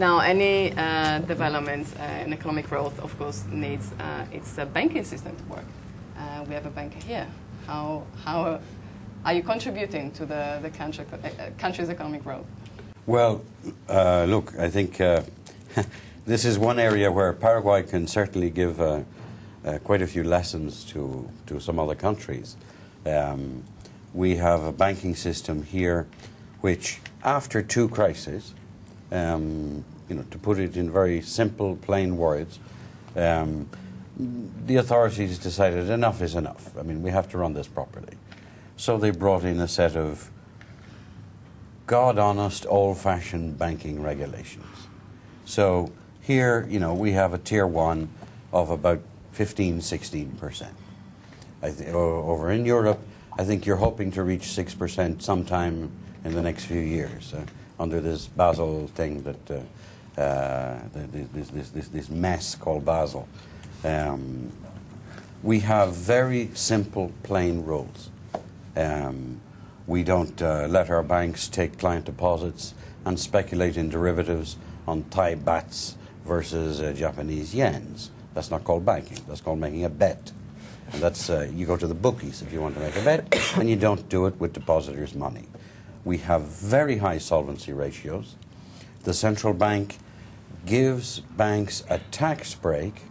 Now, any developments in economic growth, of course, needs its banking system to work. We have a banker here. How are you contributing to the country's economic growth? Well, look, I think this is one area where Paraguay can certainly give quite a few lessons to some other countries. We have a banking system here which, after two crises, to put it in very simple, plain words, the authorities decided enough is enough. I mean, we have to run this properly. So they brought in a set of God-honest, old-fashioned banking regulations. So here, we have a tier 1 of about 15–16%. Over in Europe, I think you're hoping to reach 6% sometime in the next few years under this Basel thing that this mess called Basel. We have very simple, plain rules. We don't let our banks take client deposits and speculate in derivatives on Thai bahts versus Japanese yens. That's not called banking. That's called making a bet. And that's you go to the bookies if you want to make a bet, and you don't do it with depositors' money. We have very high solvency ratios. The central bank gives banks a tax break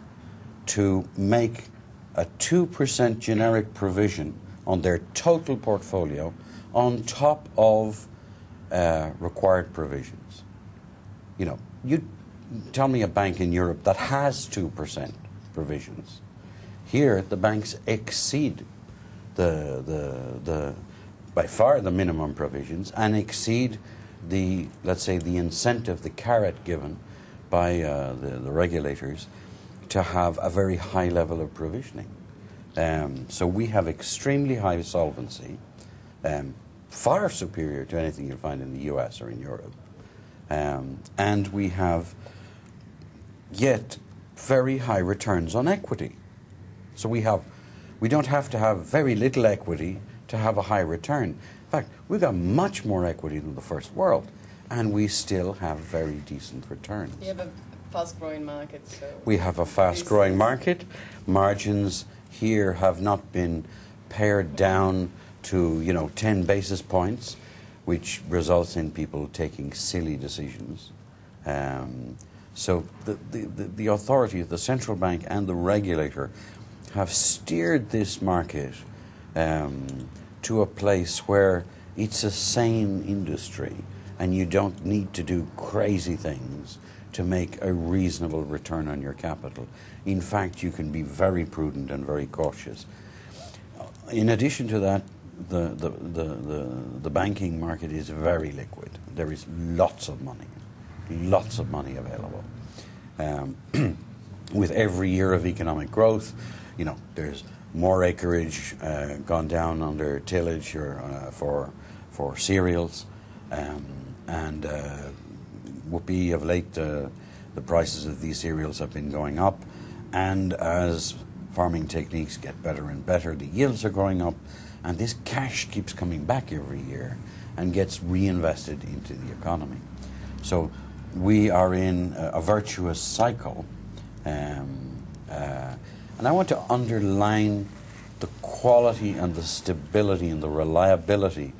to make a 2% generic provision on their total portfolio on top of required provisions. You tell me a bank in Europe that has 2% provisions. Here, the banks exceed by far the minimum provisions and exceed let's say, the incentive, the carrot given by the regulators to have a very high level of provisioning. So we have extremely high solvency, far superior to anything you'll find in the US or in Europe. And we have yet very high returns on equity. So we don't have to have very little equity to have a high return. In fact, we've got much more equity than the first world, and we still have very decent returns. You have a fast-growing market. So we have a fast-growing market. Margins here have not been pared down to 10 basis points, which results in people taking silly decisions. So the authority, the central bank and the regulator have steered this market to a place where it's a sane industry and you don't need to do crazy things to make a reasonable return on your capital. In fact, you can be very prudent and very cautious. In addition to that, the banking market is very liquid. There is lots of money available. With every year of economic growth, there's more acreage gone down under tillage or for cereals, and whoopee, of late the prices of these cereals have been going up, and as farming techniques get better and better, the yields are going up, and this cash keeps coming back every year and gets reinvested into the economy. So we are in a virtuous cycle, and I want to underline the quality and the stability and the reliability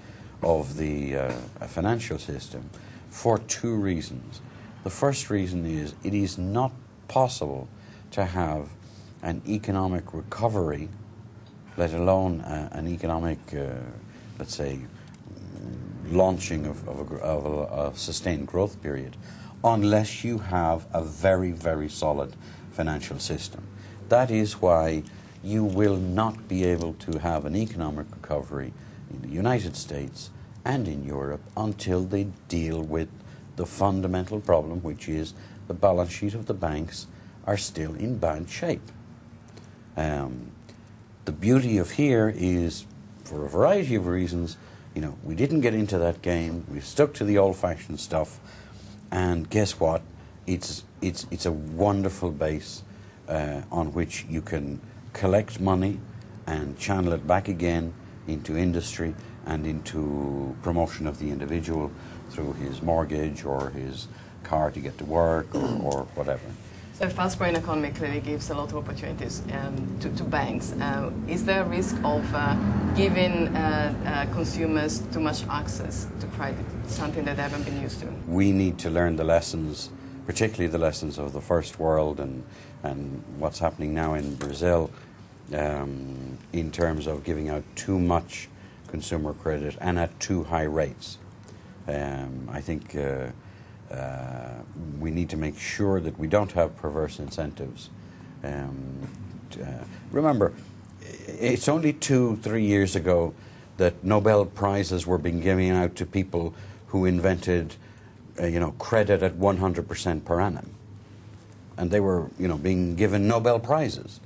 of the financial system for two reasons. The first reason is it is not possible to have an economic recovery, let alone an economic, let's say, launching of a sustained growth period, unless you have a very, very solid financial system. That is why you will not be able to have an economic recovery in the United States and in Europe until they deal with the fundamental problem, which is the balance sheet of the banks are still in bad shape. The beauty of here is, for a variety of reasons, we didn't get into that game. We stuck to the old-fashioned stuff, and guess what? It's a wonderful base on which you can collect money and channel it back again into industry and into promotion of the individual through his mortgage or his car to get to work or whatever. So a fast-growing economy clearly gives a lot of opportunities to banks. Is there a risk of giving consumers too much access to credit, something that they haven't been used to? We need to learn the lessons, particularly the lessons of the first world and what's happening now in Brazil, in terms of giving out too much consumer credit and at too high rates. I think we need to make sure that we don't have perverse incentives. Remember, it's only 2-3 years ago that Nobel Prizes were being given out to people who invented, credit at 100% per annum, and they were, being given Nobel Prizes.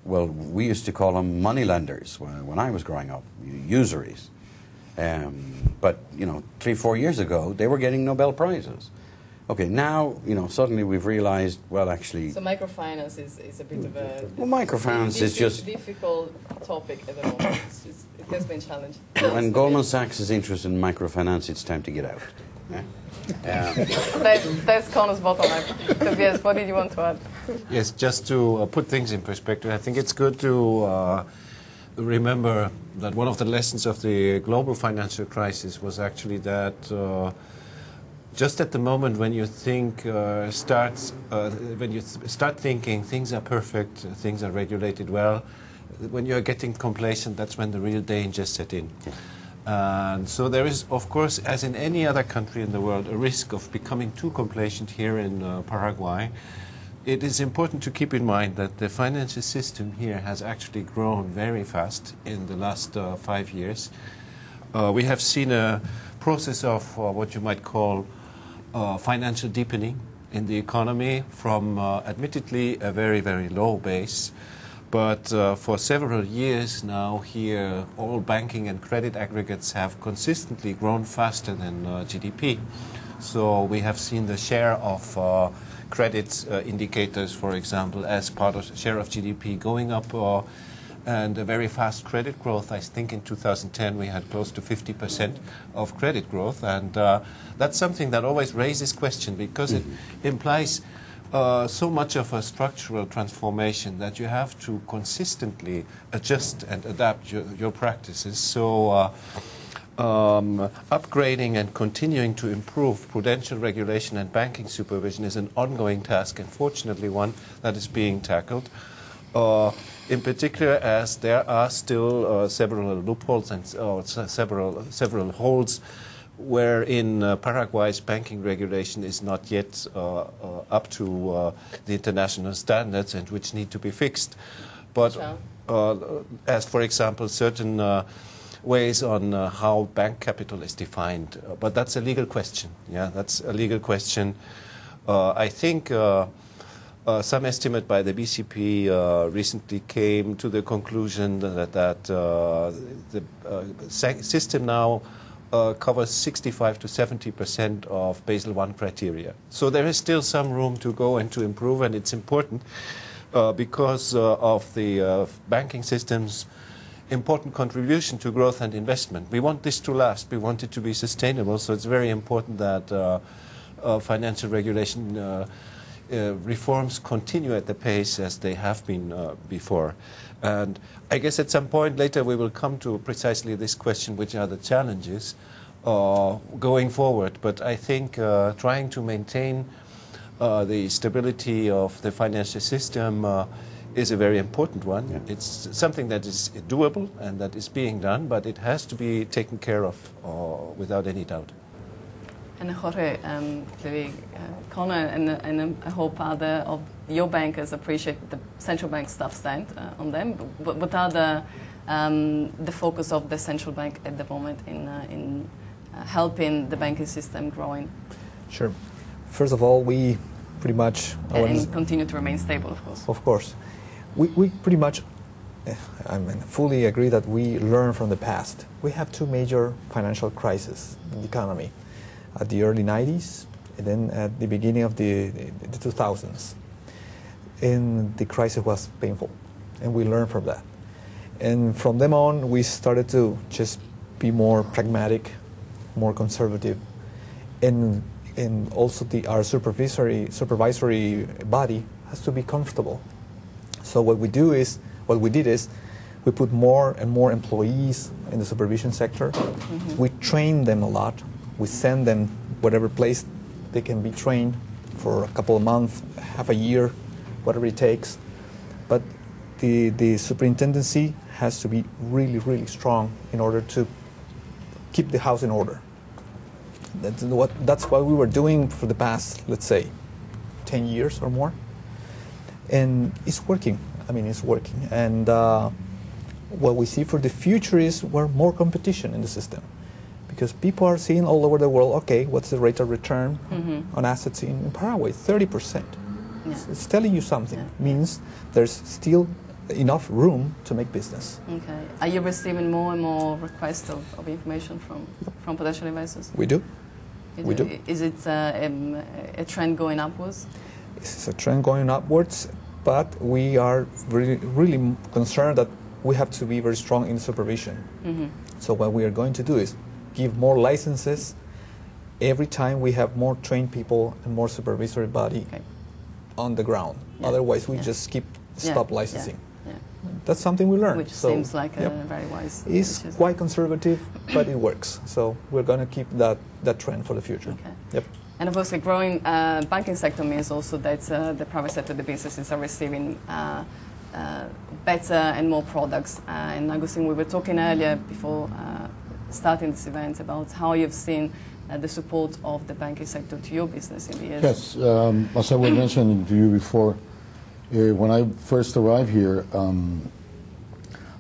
Well, we used to call them moneylenders when I was growing up, usuries. But 3-4 years ago, they were getting Nobel Prizes. Okay, now, suddenly we've realized, well, actually... So microfinance is a bit of a... Well, microfinance is just... difficult topic at the moment. It has been challenging. When Goldman Sachs is interested in microfinance, it's time to get out. Yeah? That's Connor's bottom line. Tobias, what did you want to add? Yes, just to put things in perspective, I think it's good to remember that one of the lessons of the global financial crisis was actually that just at the moment when you think when you start thinking things are perfect, things are regulated well, when you're getting complacent, that's when the real danger set in. And so there is, of course, as in any other country in the world, a risk of becoming too complacent here in Paraguay. It is important to keep in mind that the financial system here has actually grown very fast in the last 5 years. We have seen a process of what you might call financial deepening in the economy from admittedly a very, very low base. But for several years now here, all banking and credit aggregates have consistently grown faster than GDP. So we have seen the share of credit indicators, for example, as part of share of GDP going up, and a very fast credit growth. I think in 2010 we had close to 50% of credit growth, and that's something that always raises question because it implies so much of a structural transformation that you have to consistently adjust and adapt your practices. So upgrading and continuing to improve prudential regulation and banking supervision is an ongoing task, and fortunately one that is being tackled. In particular, as there are still several loopholes and several holes wherein Paraguay's banking regulation is not yet up to the international standards and which need to be fixed. But as, for example, certain ways on how bank capital is defined. But that's a legal question. Yeah, that's a legal question. I think some estimate by the BCP recently came to the conclusion that the system now covers 65 to 70% of Basel I criteria. So there is still some room to go and to improve, and it's important because of the banking system's important contribution to growth and investment. We want this to last. We want it to be sustainable, so it's very important that financial regulation reforms continue at the pace as they have been before. And I guess at some point later we will come to precisely this question, which are the challenges going forward. But I think trying to maintain the stability of the financial system is a very important one. Yeah. It's something that is doable and that is being done, but it has to be taken care of without any doubt. And Jorge, Connor and I hope other of your bankers appreciate the central bank staff stand on them. What are the focus of the central bank at the moment in helping the banking system growing? Sure. First of all, we pretty much... And continue to remain stable, of course. Of course. We pretty much, fully agree that we learn from the past. We have two major financial crises in the economy. At the early 90s, and then at the beginning of the 2000s. And the crisis was painful, and we learned from that. And from then on, we started to just be more pragmatic, more conservative, and and also our supervisory body has to be comfortable. So what we did is, we put more and more employees in the supervision sector. We train them a lot. We send them whatever place they can be trained for a couple of months, half a year, whatever it takes. But the superintendency has to be really, really strong in order to keep the house in order. That's what we were doing for the past, let's say, 10 years or more. And it's working. I mean, it's working. And what we see for the future is more competition in the system. Because people are seeing all over the world, okay, what's the rate of return on assets in Paraguay? 30%. Yeah. It's telling you something. Yeah. Means there's still enough room to make business. Okay. Are you receiving more and more requests of information from potential investors? We do. We do. Is it a trend going upwards? It's a trend going upwards, but we are really, really concerned that we have to be very strong in supervision. So what we are going to do is give more licenses every time we have more trained people and more supervisory body on the ground. Yeah. Otherwise, we just stop licensing. Yeah. That's something we learned. Which seems like a very wise. It's quite conservative, but it works. So we're going to keep that trend for the future. Okay. Yep. And of course, the growing banking sector means also that the private sector, the businesses are receiving better and more products. And Agustin, we were talking earlier before starting this event about how you've seen the support of the banking sector to your business in the years. Yes, as I was mentioning to you before, when I first arrived here,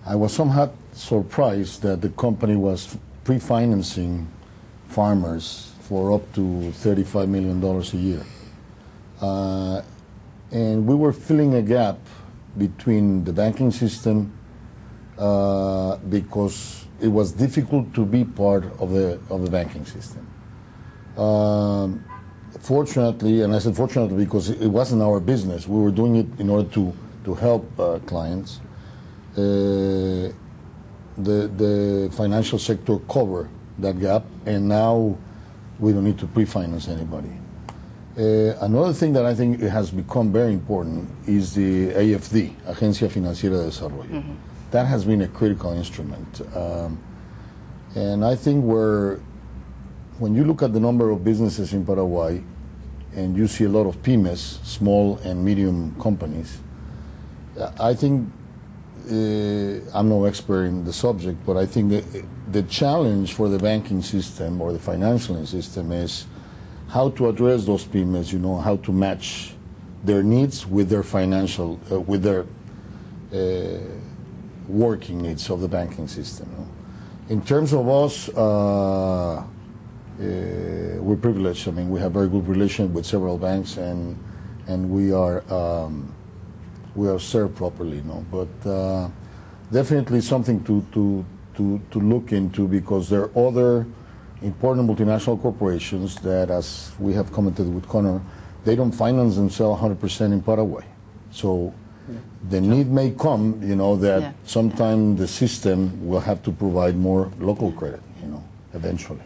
I was somewhat surprised that the company was pre-financing farmers for up to $35 million a year. And we were filling a gap between the banking system because it was difficult to be part of the banking system. Fortunately, and I said fortunately because it wasn't our business, we were doing it in order to help clients. The financial sector covered that gap, and now we don't need to pre-finance anybody. Another thing that I think it has become very important is the AFD, Agencia Financiera de Desarrollo. That has been a critical instrument. And I think when you look at the number of businesses in Paraguay, and you see a lot of pymes, small and medium companies, I think, I'm no expert in the subject, but I think the challenge for the banking system or the financial system is how to address those pymes, how to match their needs with their financial, with their working needs of the banking system. In terms of us, we're privileged. I mean, we have very good relations with several banks, and we are served properly. But definitely something to look into, because there are other important multinational corporations that, as we have commented with Connor, they don't finance themselves 100% in Paraguay. So the need may come, that sometime the system will have to provide more local credit, eventually.